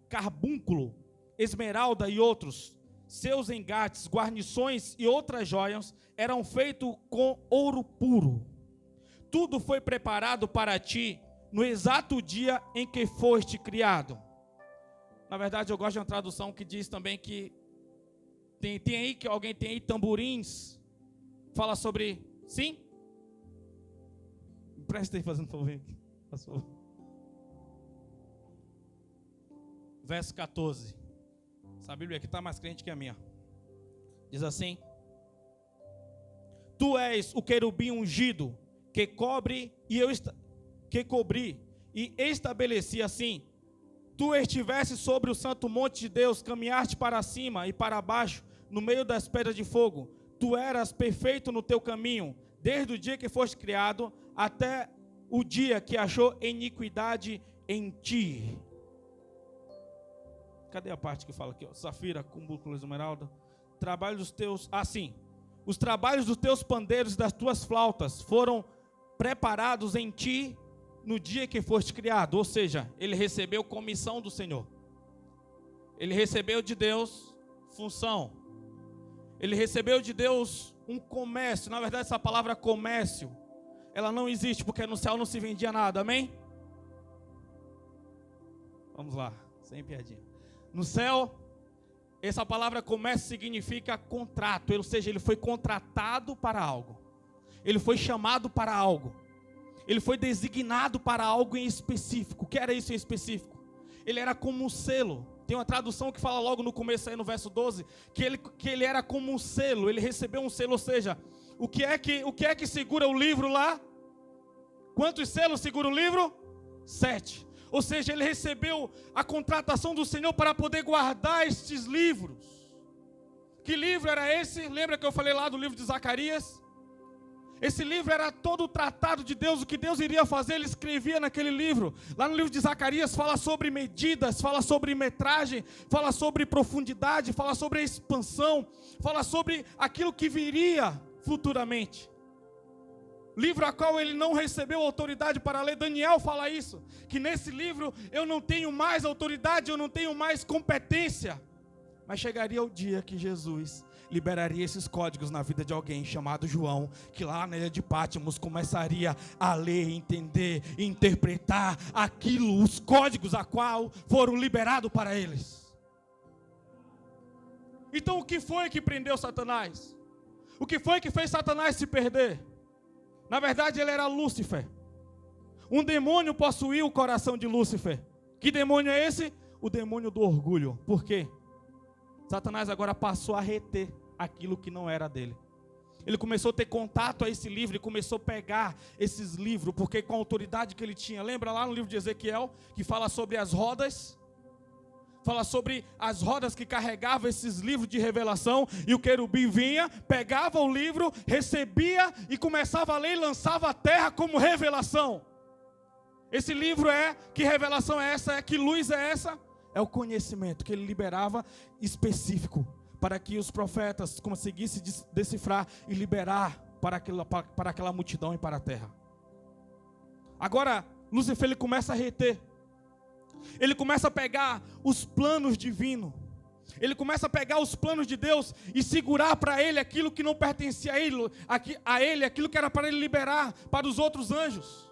carbúnculo, esmeralda e outros. Seus engates, guarnições e outras joias eram feitos com ouro puro. Tudo foi preparado para ti no exato dia em que foste criado. Na verdade, eu gosto de uma tradução que diz também que tem aí, que alguém tem aí tamborins. Fala sobre, sim? Presta aí, fazendo favor aqui. Verso 14. Essa Bíblia aqui está mais crente que a minha. Diz assim: tu és o querubim ungido que cobri e estabeleci assim. Tu estivesse sobre o santo monte de Deus, caminhaste para cima e para baixo, no meio das pedras de fogo. Tu eras perfeito no teu caminho, desde o dia que foste criado, até o dia que achou iniquidade em ti. Cadê a parte que fala aqui? Ó? Safira, carbúnculo, esmeralda. Trabalho dos teus... sim. Os trabalhos dos teus pandeiros e das tuas flautas foram preparados em ti no dia que foste criado. Ou seja, ele recebeu comissão do Senhor. Ele recebeu de Deus função. Ele recebeu de Deus um comércio. Na verdade, essa palavra comércio, ela não existe, porque no céu não se vendia nada. Amém? Vamos lá, sem piadinha. No céu, essa palavra comércio significa contrato, ou seja, ele foi contratado para algo. Ele foi chamado para algo. Ele foi designado para algo em específico. O que era isso em específico? Ele era como um selo. Tem uma tradução que fala logo no começo aí no verso 12, que ele era como um selo, ele recebeu um selo, ou seja, o que é que segura o livro lá? Quantos selos segura o livro? 7. Ou seja, ele recebeu a contratação do Senhor para poder guardar estes livros. Que livro era esse? Lembra que eu falei lá do livro de Zacarias? Esse livro era todo o tratado de Deus, o que Deus iria fazer, ele escrevia naquele livro. Lá no livro de Zacarias fala sobre medidas, fala sobre metragem, fala sobre profundidade, fala sobre a expansão, fala sobre aquilo que viria futuramente. Livro a qual ele não recebeu autoridade para ler. Daniel fala isso, que nesse livro eu não tenho mais autoridade, eu não tenho mais competência. Mas chegaria o dia que Jesus liberaria esses códigos na vida de alguém chamado João, que lá na ilha de Patmos começaria a ler, entender, interpretar aquilo, os códigos a qual foram liberados para eles. Então o que foi que prendeu Satanás? O que foi que fez Satanás se perder? Na verdade ele era Lúcifer. Um demônio possuía o coração de Lúcifer. Que demônio é esse? O demônio do orgulho. Por quê? Satanás agora passou a reter aquilo que não era dele. Ele começou a ter contato a esse livro, ele começou a pegar esses livros, porque com a autoridade que ele tinha, lembra lá no livro de Ezequiel, que fala sobre as rodas? Fala sobre as rodas que carregavam esses livros de revelação, e o querubim vinha, pegava o livro, recebia e começava a ler e lançava a terra como revelação. Esse livro que revelação é essa? Que luz é essa? É o conhecimento que ele liberava específico, para que os profetas conseguissem decifrar e liberar para aquela multidão e para a terra. Agora, Lúcifer ele começa a reter. Ele começa a pegar os planos divinos. Ele começa a pegar os planos de Deus e segurar para ele aquilo que não pertencia a ele, aquilo que era para ele liberar para os outros anjos.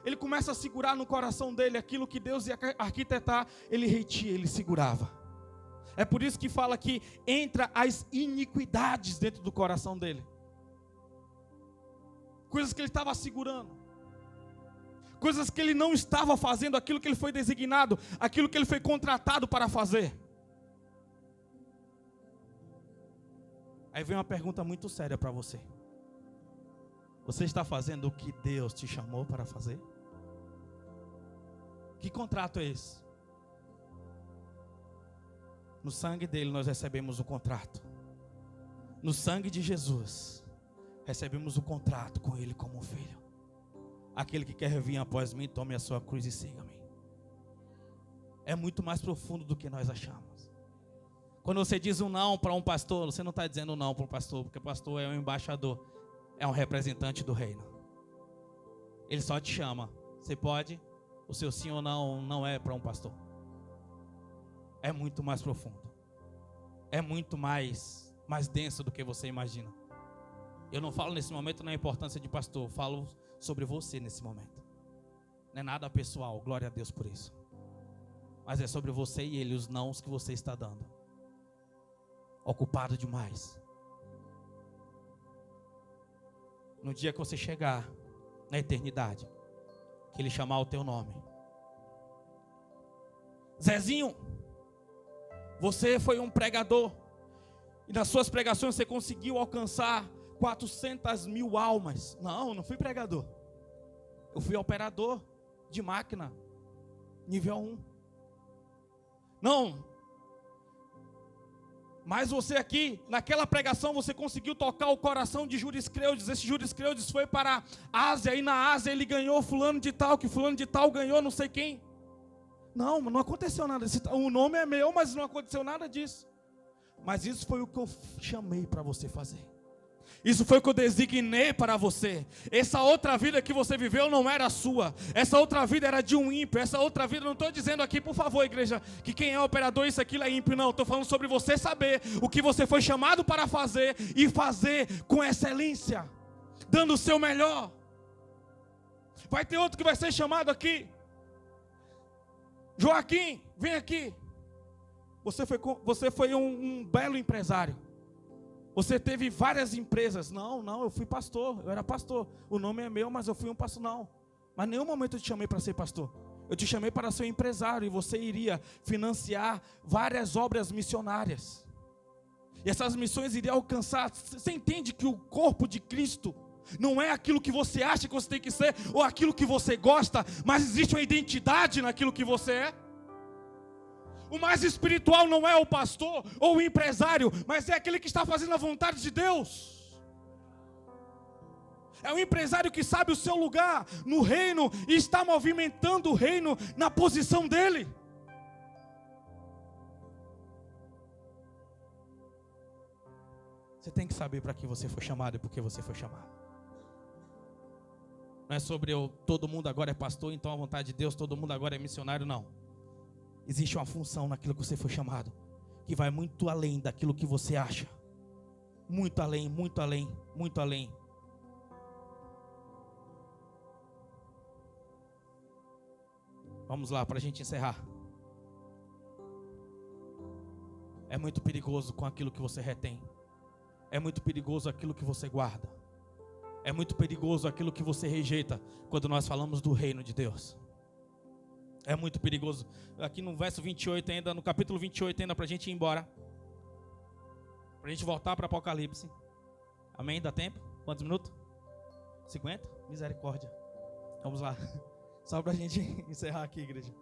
Ele começa a segurar no coração dele aquilo que Deus ia arquitetar, ele retia, ele segurava. É por isso que fala que entra as iniquidades dentro do coração dele. Coisas que ele estava segurando. Coisas que ele não estava fazendo, aquilo que ele foi designado, aquilo que ele foi contratado para fazer. Aí vem uma pergunta muito séria para você. Você está fazendo o que Deus te chamou para fazer? Que contrato é esse? No sangue dele nós recebemos o contrato. No sangue de Jesus recebemos o contrato com ele como filho. Aquele que quer vir após mim, tome a sua cruz e siga-me. É muito mais profundo do que nós achamos. Quando você diz um não para um pastor, você não está dizendo um não para um pastor, porque o pastor é um embaixador, é um representante do reino. Ele só te chama. Você pode? O seu sim ou não é para um pastor. É muito mais profundo. É muito mais denso do que você imagina. Eu não falo nesse momento na importância de pastor, eu falo sobre você nesse momento. Não é nada pessoal, glória a Deus por isso. Mas é sobre você e ele, os nãos que você está dando. Ocupado demais. No dia que você chegar na eternidade, que ele chamar o teu nome. Zezinho, você foi um pregador. E nas suas pregações você conseguiu alcançar 400.000 almas. Não fui pregador. Eu fui operador de máquina. Nível 1. Não. Mas você aqui, naquela pregação, você conseguiu tocar o coração de Juriscleudes. Esse Juriscleudes foi para a Ásia. E na Ásia ele ganhou fulano de tal, que fulano de tal ganhou não sei quem. Não aconteceu nada. O nome é meu, mas não aconteceu nada disso. Mas isso foi o que eu chamei para você fazer. Isso foi o que eu designei para você. Essa outra vida que você viveu não era sua. Essa outra vida era de um ímpio. Essa outra vida, não estou dizendo aqui, por favor, igreja, que quem é operador, isso, aquilo é ímpio. Não, estou falando sobre você saber o que você foi chamado para fazer e fazer com excelência, dando o seu melhor. Vai ter outro que vai ser chamado aqui. Joaquim, vem aqui. Você foi um belo empresário. Você teve várias empresas. Não, eu fui pastor, eu era pastor. O nome é meu, mas eu fui um pastor. Não, mas em nenhum momento eu te chamei para ser pastor. Eu te chamei para ser um empresário e você iria financiar várias obras missionárias. E essas missões iriam alcançar. Você entende que o corpo de Cristo, Não é aquilo que você acha que você tem que ser, ou aquilo que você gosta, mas existe uma identidade naquilo que você é. O mais espiritual não é o pastor ou o empresário, mas é aquele que está fazendo a vontade de Deus. É o empresário que sabe o seu lugar no reino e está movimentando o reino na posição dele. Você tem que saber para que você foi chamado e por que você foi chamado. Não é sobre todo mundo agora é pastor, então a vontade de Deus, todo mundo agora é missionário, não. Existe uma função naquilo que você foi chamado, que vai muito além daquilo que você acha. Muito além, muito além, muito além. Vamos lá, para a gente encerrar. É muito perigoso com aquilo que você retém. É muito perigoso aquilo que você guarda. É muito perigoso aquilo que você rejeita quando nós falamos do reino de Deus. É muito perigoso. Aqui no verso 28 ainda, no capítulo 28 ainda, para a gente ir embora. Para a gente voltar para Apocalipse. Amém? Dá tempo? Quantos minutos? 50? Misericórdia. Vamos lá. Só para a gente encerrar aqui, igreja.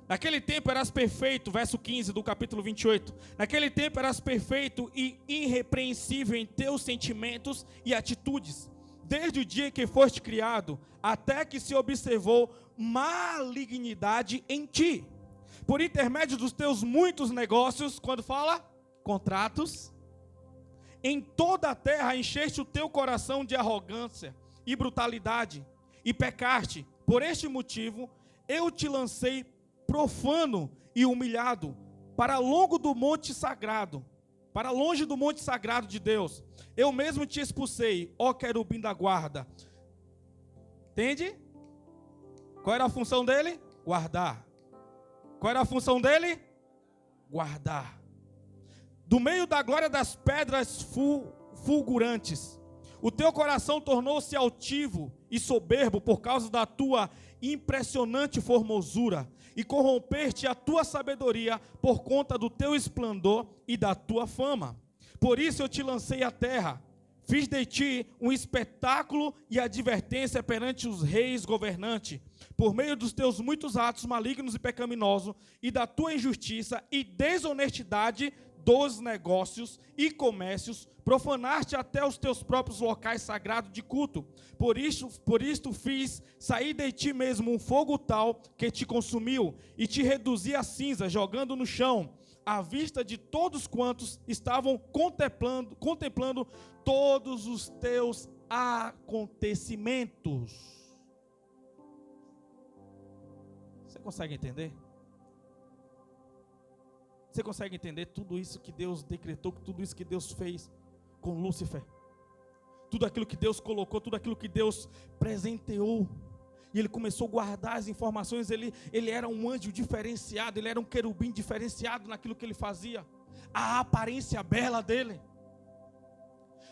Naquele tempo eras perfeito, verso 15 do capítulo 28. Naquele tempo eras perfeito e irrepreensível em teus sentimentos e atitudes, desde o dia que foste criado, até que se observou malignidade em ti. Por intermédio dos teus muitos negócios, quando fala contratos, em toda a terra encheste o teu coração de arrogância e brutalidade, e pecaste. Por este motivo, eu te lancei profano e humilhado para longe do monte sagrado, de Deus. Eu mesmo te expulsei, ó querubim da guarda. Entende? Qual era a função dele? Guardar. Qual era a função dele? Guardar. Do meio da glória das pedras fulgurantes, o teu coração tornou-se altivo e soberbo por causa da tua impressionante formosura, e corrompeste a tua sabedoria por conta do teu esplendor e da tua fama. Por isso eu te lancei à terra, fiz de ti um espetáculo e advertência perante os reis governantes, por meio dos teus muitos atos malignos e pecaminosos, e da tua injustiça e desonestidade dos negócios e comércios, profanaste até os teus próprios locais sagrados de culto. Por isto fiz sair de ti mesmo um fogo tal que te consumiu e te reduzi a cinza, jogando no chão, à vista de todos quantos estavam contemplando todos os teus acontecimentos. Você consegue entender? Você consegue entender tudo isso que Deus decretou, tudo isso que Deus fez com Lúcifer? Tudo aquilo que Deus colocou, tudo aquilo que Deus presenteou. E ele começou a guardar as informações. Ele era um anjo diferenciado, ele era um querubim diferenciado naquilo que ele fazia. A aparência bela dele.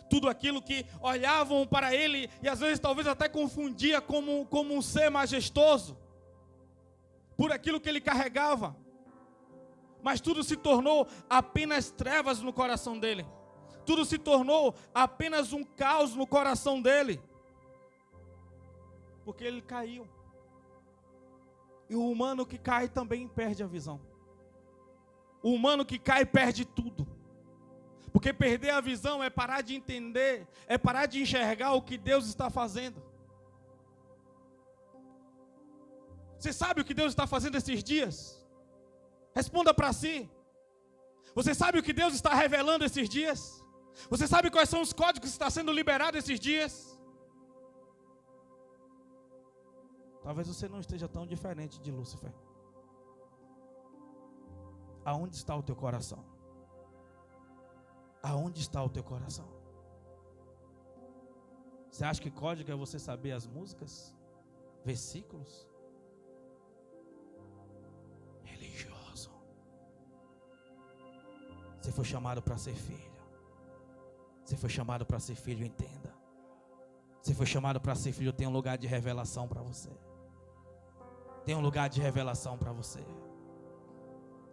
Tudo aquilo que olhavam para ele e às vezes talvez até confundia como um ser majestoso. Por aquilo que ele carregava. Mas tudo se tornou apenas trevas no coração dele. Tudo se tornou apenas um caos no coração dele. Porque ele caiu. E o humano que cai também perde a visão. O humano que cai perde tudo. Porque perder a visão é parar de entender, é parar de enxergar o que Deus está fazendo. Você sabe o que Deus está fazendo esses dias? Responda para si. Você sabe o que Deus está revelando esses dias? Você sabe quais são os códigos que estão sendo liberados esses dias? Talvez você não esteja tão diferente de Lúcifer. Aonde está o teu coração? Aonde está o teu coração? Você acha que código é você saber as músicas? Versículos? Religioso. Você foi chamado para ser filho. Você foi chamado para ser filho, entenda. Você foi chamado para ser filho, tem um lugar de revelação para você. Tem um lugar de revelação para você.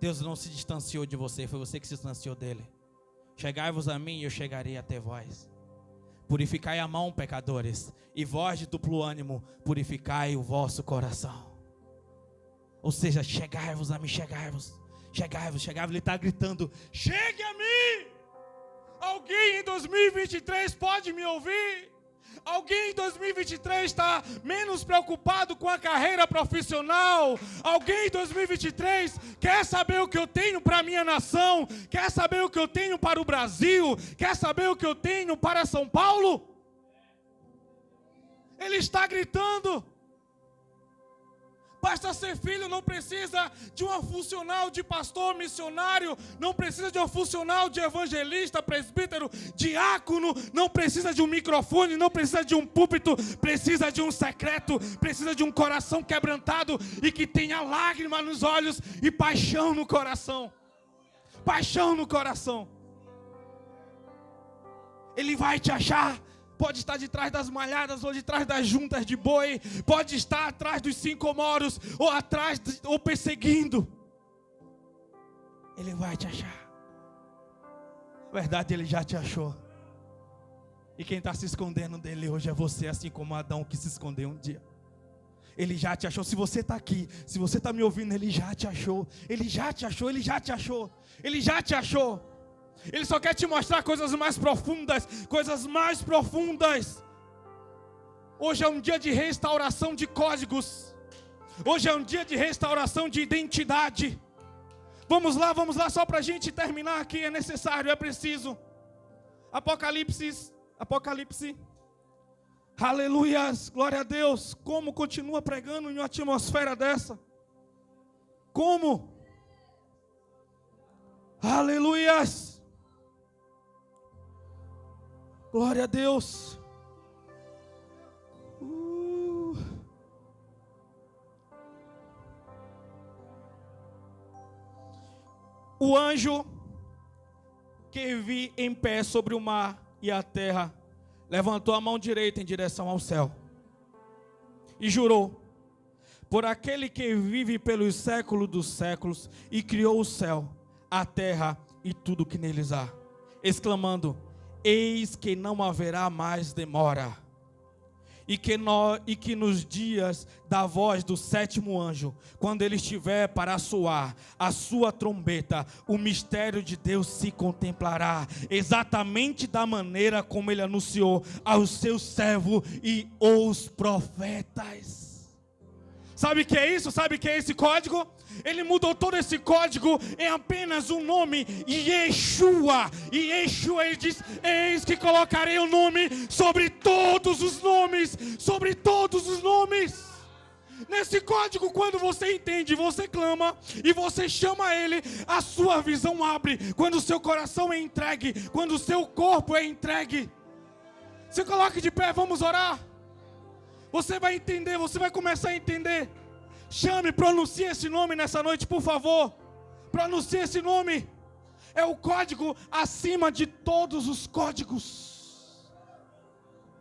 Deus não se distanciou de você, foi você que se distanciou dele. Chegai-vos a mim e eu chegarei até vós. Purificai a mão, pecadores, e vós de duplo ânimo, purificai o vosso coração. Ou seja, chegai-vos a mim, chegai-vos. Ele está gritando, chegue a mim. Alguém em 2023 pode me ouvir? Alguém em 2023 está menos preocupado com a carreira profissional? Alguém em 2023 quer saber o que eu tenho para a minha nação? Quer saber o que eu tenho para o Brasil? Quer saber o que eu tenho para São Paulo? Ele está gritando. Basta ser filho, não precisa de uma funcional de pastor, missionário, não precisa de uma funcional de evangelista, presbítero, diácono, não precisa de um microfone, não precisa de um púlpito, precisa de um secreto, precisa de um coração quebrantado e que tenha lágrima nos olhos e paixão no coração. Paixão no coração. Ele vai te achar. Pode estar de trás das malhadas ou de trás das juntas de boi. Pode estar atrás dos sincomoros ou atrás ou perseguindo. Ele vai te achar. Na verdade, ele já te achou. E quem está se escondendo dele hoje é você, assim como Adão que se escondeu um dia. Ele já te achou. Se você está aqui, se você está me ouvindo, ele já te achou. Ele já te achou, ele já te achou. Ele já te achou. Ele só quer te mostrar coisas mais profundas. Coisas mais profundas. Hoje é um dia de restauração de códigos. Hoje é um dia de restauração de identidade. Vamos lá, só para a gente terminar aqui. É necessário, é preciso. Apocalipse. Aleluias, glória a Deus. Como continua pregando em uma atmosfera dessa? Como? Aleluias. Glória a Deus. O anjo que vi em pé sobre o mar e a terra levantou a mão direita em direção ao céu e jurou: por aquele que vive pelos séculos dos séculos e criou o céu, a terra e tudo que neles há, exclamando: eis que não haverá mais demora, e que nos dias da voz do sétimo anjo, quando ele estiver para soar a sua trombeta, o mistério de Deus se contemplará, exatamente da maneira como ele anunciou aos seus servos e os profetas. Sabe o que é isso? Sabe o que é esse código? Ele mudou todo esse código em apenas um nome, Yeshua. E Yeshua, ele diz: eis que colocarei o nome sobre todos os nomes. Sobre todos os nomes. Nesse código, quando você entende, você clama e você chama ele, a sua visão abre. Quando o seu coração é entregue, quando o seu corpo é entregue. Se coloque de pé, vamos orar. Você vai entender, você vai começar a entender. Chame, pronuncie esse nome nessa noite, por favor. Pronuncie esse nome. É o código acima de todos os códigos.